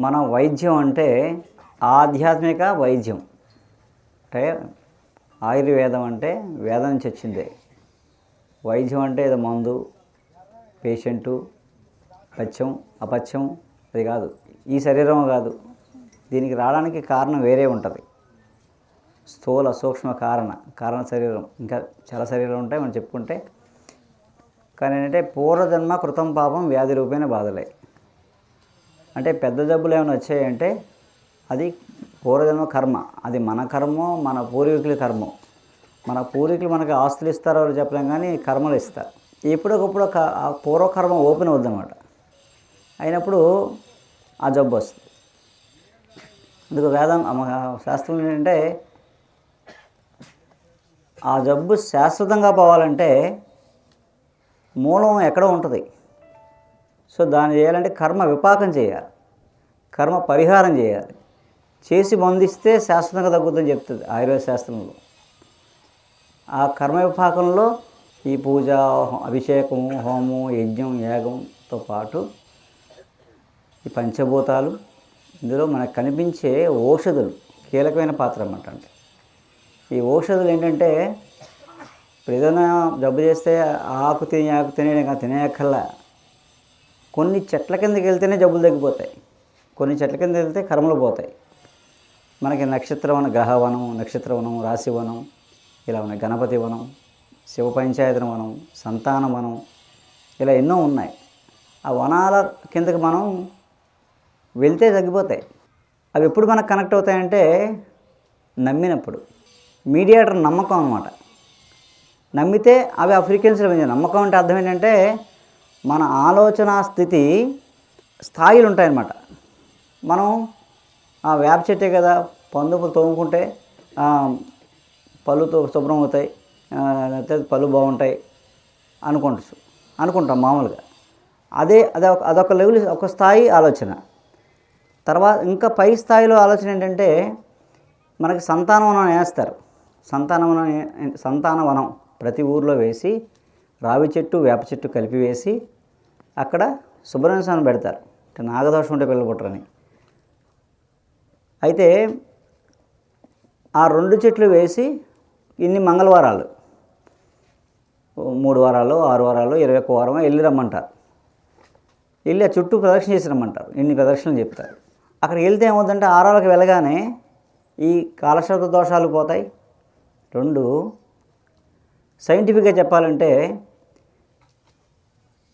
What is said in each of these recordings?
మన వైద్యం అంటే ఆధ్యాత్మిక వైద్యం. అంటే ఆయుర్వేదం అంటే వేదం నుంచి వచ్చిందే. వైద్యం అంటే ఏదో మందు, పేషెంటు, పథ్యం అపథ్యం అది కాదు. ఈ శరీరం కాదు, దీనికి రావడానికి కారణం వేరే ఉంటుంది. స్థూల సూక్ష్మ కారణ శరీరం, ఇంకా చాలా శరీరాలు ఉంటాయి మనం చెప్పుకుంటే. కానీ ఏంటంటే పూర్వజన్మ కృతం పాపం వ్యాధి రూపేణ బాధలే. అంటే పెద్ద జబ్బులు ఏమైనా వచ్చాయంటే అది పూర్వజన్మ కర్మ. అది మన కర్మో మన పూర్వీకుల కర్మో. మన పూర్వీకులు మనకి ఆస్తులు ఇస్తారో చెప్పలేం, కానీ కర్మలు ఇస్తారు. ఎప్పుడొకప్పుడు ఆ పూర్వకర్మ ఓపెన్ అవుద్దన్నమాట. అయినప్పుడు ఆ జబ్బు వస్తుంది. అందుకు వేదం శాస్త్రం ఏంటంటే ఆ జబ్బు శాశ్వతంగా పోవాలంటే మూలం ఎక్కడో ఉంటుంది. సో దాన్ని చేయాలంటే కర్మ విపాకం చేయాలి, కర్మ పరిహారం చేయాలి. చేసి బంధిస్తే శాశ్వతంగా తగ్గుతుందని చెప్తుంది ఆయుర్వేద శాస్త్రంలో. ఆ కర్మ విపాకంలో ఈ పూజ, అభిషేకం, హోమం, యజ్ఞం, యాగంతో పాటు ఈ పంచభూతాలు, ఇందులో మనకు కనిపించే ఔషధులు కీలకమైన పాత్ర అన్నమాట. అంటే ఈ ఔషధులు ఏంటంటే ఇప్పుడు ఏదైనా జబ్బు చేస్తే ఆకు తినేయక్కల్లా. కొన్ని చెట్ల కిందకి వెళ్తేనే జబ్బులు తగ్గిపోతాయి, కొన్ని చెట్ల కింద వెళ్తే కర్మలు పోతాయి. మనకి నక్షత్రవనం, గ్రహవనం, నక్షత్రవనం, రాశివనం ఇలా ఉన్నాయి. గణపతి వనం, శివ పంచాయతన వనం, సంతాన వనం, ఇలా ఎన్నో ఉన్నాయి. ఆ వనాల కిందకి మనం వెళ్తే తగ్గిపోతాయి. అవి ఎప్పుడు మనకు కనెక్ట్ అవుతాయంటే నమ్మినప్పుడు. మీడియేటర్ నమ్మకం అన్నమాట. నమ్మితే అవి ఆ ఫ్రీక్వెన్సీలో ఉంది. నమ్మకం అంటే అర్థం ఏంటంటే మన ఆలోచన స్థితి స్థాయిలు ఉంటాయన్నమాట. మనం ఆ వేప చెట్టే కదా, పందులు తోముకుంటే పళ్ళుతో శుభ్రం అవుతాయి, పళ్ళు బాగుంటాయి అనుకుంటాం మామూలుగా. అదొక లెవెల్, ఒక స్థాయి ఆలోచన. తర్వాత ఇంకా పై స్థాయిలో ఆలోచన ఏంటంటే మనకి సంతానవనం వేస్తారు. సంతానవనం ప్రతి ఊర్లో వేసి రావి చెట్టు, వేప చెట్టు కలిపి వేసి అక్కడ సుబ్రహ్మణ్య స్వామిని పెడతారు. అంటే నాగదోషం ఉంటే పిల్లలు పుట్టరని. అయితే ఆ 2 చెట్లు వేసి ఇన్ని మంగళవారాలు, 3 వారాలు, 6 వారాలు, 21 వారమో వెళ్ళి రమ్మంటారు. వెళ్ళి ఆ చుట్టూ ప్రదక్షిణ చేసి రమ్మంటారు. ఇన్ని ప్రదక్షిణలు చెప్తారు. అక్కడికి వెళ్తే ఏమవుతుందంటే ఆరాలకు వెళ్ళగానే ఈ కాలశబ్ద దోషాలు పోతాయి. 2 సైంటిఫిక్గా చెప్పాలంటే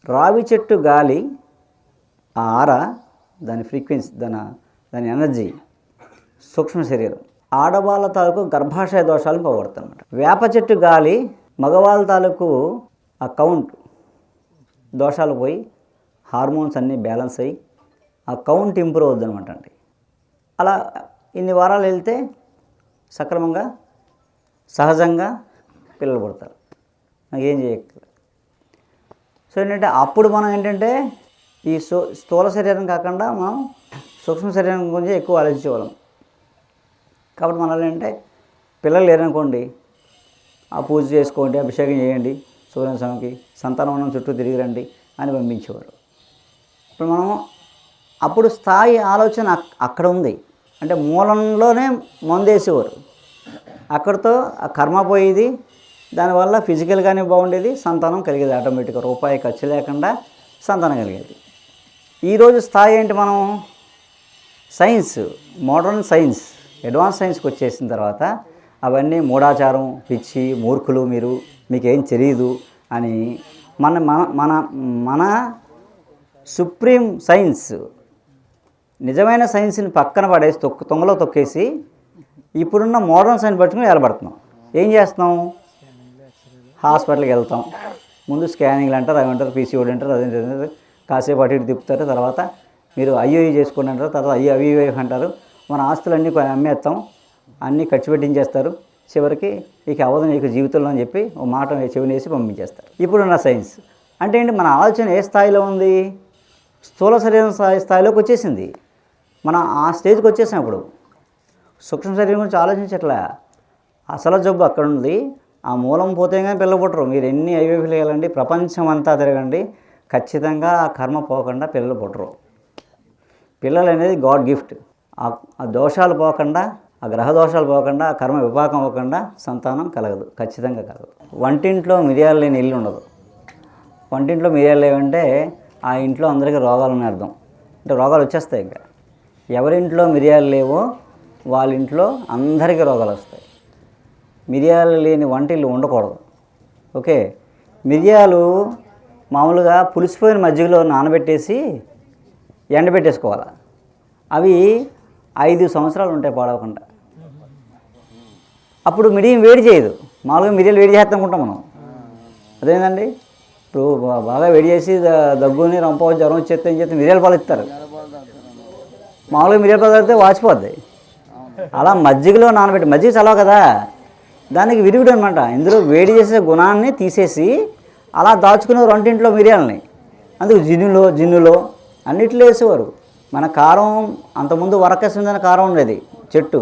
రావి చెట్టు గాలి, ఆ ఆర, దాని ఫ్రీక్వెన్సీ, దాని ఎనర్జీ, సూక్ష్మ శరీరం ఆడవాళ్ళ తాలూకు గర్భాశయ దోషాలను పోగొడుతుంది అన్నమాట. వేప చెట్టు గాలి మగవాళ్ళ తాలూకు ఆ కౌంట్ దోషాలు పోయి హార్మోన్స్ అన్నీ బ్యాలెన్స్ అయ్యి ఆ కౌంట్ ఇంప్రూవ్ అవుద్ది అనమాట. అండి అలా ఇన్ని వారాలు వెళ్తే సక్రమంగా సహజంగా పిల్లలు పుడతారు. నాకేం చేయక్కర్లేదు. సో ఏంటంటే అప్పుడు మనం ఏంటంటే ఈ స్థూల శరీరం కాకుండా మనం సూక్ష్మ శరీరం గురించి ఎక్కువ ఆలోచించేవాళ్ళం. కాబట్టి మనల్ని ఏంటంటే పిల్లలు లేరనుకోండి, ఆ పూజ చేసుకోండి, అభిషేకం చేయండి, సూర్య స్వామికి, సంతానవనం చుట్టూ తిరిగి రండి అని పంపించేవారు. ఇప్పుడు మనం అప్పుడు స్థాయి ఆలోచన అక్కడ ఉంది. అంటే మూలంలోనే మందేసేవారు. అక్కడితో ఆ కర్మ పోయేది. దానివల్ల ఫిజికల్గానే బాగుండేది, సంతానం కలిగేది. ఆటోమేటిక్గా రూపాయి ఖర్చు లేకుండా సంతానం కలిగేది. ఈరోజు స్థాయి ఏంటి? మనం సైన్స్, మోడర్న్ సైన్స్, అడ్వాన్స్ సైన్స్కి వచ్చేసిన తర్వాత అవన్నీ మూఢాచారం, పిచ్చి, మూర్ఖులు, మీకేం తెలియదు అని మన మన మన సుప్రీం సైన్స్, నిజమైన సైన్స్ని పక్కన పడేసి తొంగలో తొక్కేసి ఇప్పుడున్న మోడర్న్ సైన్స్ పట్టుకుని ఏలబడుతున్నాం. ఏం చేస్తున్నాం? హాస్పిటల్కి వెళ్తాం, ముందు స్కానింగ్లు అంటారు, అవి అంటారు, పీసీఓడి అంటారు, అదే కాసేపు అటు ఇటు తిప్పుతారు. తర్వాత మీరు ఐఓఈ చేసుకోండి అంటారు, తర్వాత అవి అంటారు. మన ఆస్తులన్నీ అమ్మేస్తాం, అన్నీ ఖర్చు పెట్టించేస్తారు. చివరికి ఇక అవదు నీకు జీవితంలో అని చెప్పి ఓ మాట చెవినేసి పంపించేస్తారు. ఇప్పుడున్న సైన్స్ అంటే ఏంటి? మన ఆలోచన ఏ స్థాయిలో ఉంది? స్థూల శరీరం స్థాయిలోకి వచ్చేసింది. మనం ఆ స్టేజ్కి వచ్చేసాం. ఇప్పుడు సూక్ష్మ శరీరం గురించి ఆలోచించట్లే. అసలు జబ్బు అక్కడ ఉంది. ఆ మూలం పోతే కానీ పిల్లలు పుట్టరు. మీరు ఎన్ని ఐవీఎఫ్లు వెళ్ళండి, ప్రపంచం అంతా తిరగండి, ఖచ్చితంగా ఆ కర్మ పోకుండా పిల్లలు పుట్టరు. పిల్లలు అనేది గాడ్ గిఫ్ట్. ఆ దోషాలు పోకుండా, ఆ గ్రహ దోషాలు పోకుండా, ఆ కర్మ విపాకం అవ్వకుండా సంతానం కలగదు, ఖచ్చితంగా కలగదు. వంటింట్లో మిరియాలు లేని ఇల్లు ఉండదు. వంటింట్లో మిరియాలు లేవంటే ఆ ఇంట్లో అందరికీ రోగాలని అర్థం. అంటే రోగాలు వచ్చేస్తాయి. ఇంకా ఎవరింట్లో మిరియాలు లేవో వాళ్ళ ఇంట్లో అందరికీ రోగాలు వస్తాయి. మిరియాలు లేని వంటిల్లు ఉండకూడదు. ఓకే, మిరియాలు మామూలుగా పులిసిపోయిన మజ్జిగలో నానబెట్టేసి ఎండబెట్టేసుకోవాలి. అవి 5 సంవత్సరాలు ఉంటాయి పాడవకుండా. అప్పుడు మిరియం వేడి చేయదు. మామూలుగా మిరియాలు వేడి చేస్తాం అనుకుంటాం మనం, అదేంటండి. ఇప్పుడు బాగా వేడి చేసి దగ్గుని రంప జ్వరం వచ్చేస్తే ఏం చేస్తే మిరియాల పాలు ఇస్తారు. మామూలుగా మిరియాల పాలు తాగితే వాచిపోద్ది. అలా మజ్జిగలో నానబెట్టి, మజ్జిగ చలవ కదా, దానికి విరుగుడు అనమాట. ఇందులో వేడి చేసే గుణాన్ని తీసేసి అలా దాచుకునేవారు వంటింట్లో మిరియాలని. అందుకు జిన్నులో అన్నిట్లో వేసేవారు. మన కారం అంతకుముందు వరకేస్తుందని కారం ఉండేది చెట్టు.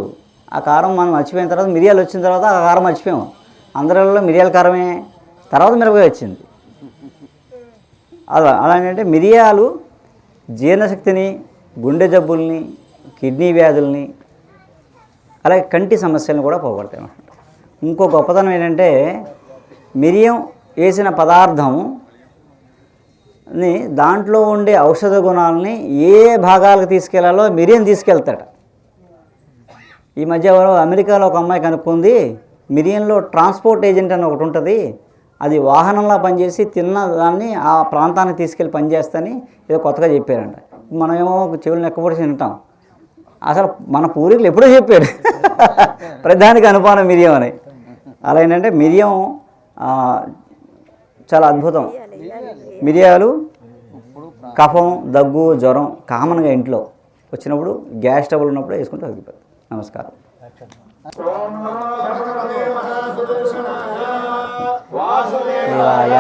ఆ కారం మనం మర్చిపోయిన తర్వాత మిరియాలు వచ్చిన తర్వాత ఆ కారం మర్చిపోయాము. అందరిలో మిరియాల కారమే, తర్వాత మిరపకాయ వచ్చింది. అలా ఏంటంటే మిరియాలు జీర్ణశక్తిని, గుండె జబ్బుల్ని, కిడ్నీ వ్యాధుల్ని, అలాగే కంటి సమస్యలను కూడా పోగొడతాయి అన్నమాట. ఇంకో గొప్పతనం ఏంటంటే మిరియం వేసిన పదార్థంని దాంట్లో ఉండే ఔషధ గుణాలని ఏ భాగాలకు తీసుకెళ్లాలో మిరియం తీసుకెళ్తాడు. ఈ మధ్య అమెరికాలో ఒక అమ్మాయి కనుక్కుంది, మిరియంలో ట్రాన్స్పోర్ట్ ఏజెంట్ అని ఒకటి ఉంటుంది, అది వాహనంలో పనిచేసి తిన్న దాన్ని ఆ ప్రాంతానికి తీసుకెళ్ళి పనిచేస్తని ఏదో కొత్తగా చెప్పారంట. మనమేమో చెవులు నెక్కబడి తింటాం. అసలు మన పూర్వీకులు ఎప్పుడో చెప్పాడు ప్రధానికి అనుపానం మిరియం అని. అలా ఏంటంటే మిరియం చాలా అద్భుతం. మిరియాలు కఫం, దగ్గు, జ్వరం కామన్గా ఇంట్లో వచ్చినప్పుడు, గ్యాస్ ట్రబుల్ ఉన్నప్పుడు వేసుకుంటే తగ్గిపోతుంది. నమస్కారం. శివాయ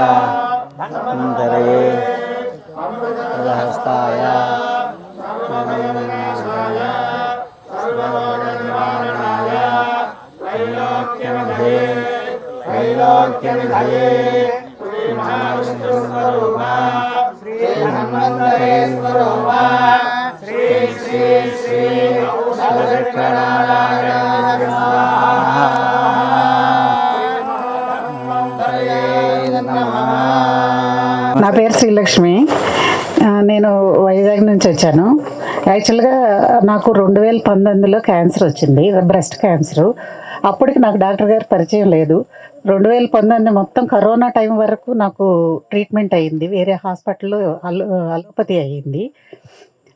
అంతరయే హస్తాయ त्रैलोक्यनिधये स्वरूपा श्री हनुमन्तेश्वरूपा श्री श्री श्री నా పేరు శ్రీలక్ష్మి. నేను వైజాగ్ నుంచి వచ్చాను. యాక్చువల్గా నాకు 2019లో క్యాన్సర్ వచ్చింది, బ్రెస్ట్ క్యాన్సరు. అప్పటికి నాకు డాక్టర్ గారి పరిచయం లేదు. 2019 మొత్తం కరోనా టైం వరకు నాకు ట్రీట్మెంట్ అయ్యింది, వేరే హాస్పిటల్లో అలోపతి అయ్యింది.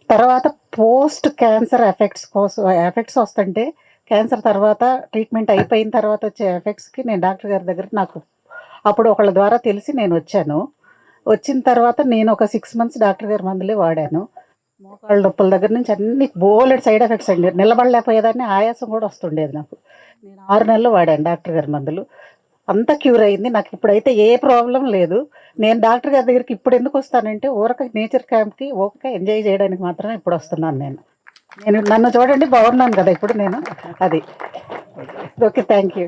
తర్వాత పోస్ట్ క్యాన్సర్ ఎఫెక్ట్స్ వస్తుంటే, క్యాన్సర్ తర్వాత ట్రీట్మెంట్ అయిపోయిన తర్వాత వచ్చే ఎఫెక్ట్స్కి నేను డాక్టర్ గారి దగ్గర, నాకు అప్పుడు ఒకళ్ళ ద్వారా తెలిసి నేను వచ్చాను. వచ్చిన తర్వాత నేను ఒక 6 months డాక్టర్ గారి మందులే వాడాను. మోకాళ్ళ నొప్పుల దగ్గర నుంచి అన్ని బోలెడ్ సైడ్ ఎఫెక్ట్స్ అండి. నిలబడలేకపోయేదాన్ని, ఆయాసం కూడా వస్తుండేది నాకు. నేను 6 నెలలు వాడాను డాక్టర్ గారి మందులు. అంతా క్యూర్ అయింది నాకు. ఇప్పుడైతే ఏ ప్రాబ్లం లేదు. నేను డాక్టర్ గారి దగ్గరికి ఇప్పుడు ఎందుకు వస్తానంటే, ఊరక నేచర్ క్యాంప్కి ఊరక ఎంజాయ్ చేయడానికి మాత్రమే ఇప్పుడు వస్తున్నాను నేను. నన్ను చూడండి, బాగున్నాను కదా ఇప్పుడు నేను. అది ఓకే, థ్యాంక్ యూ.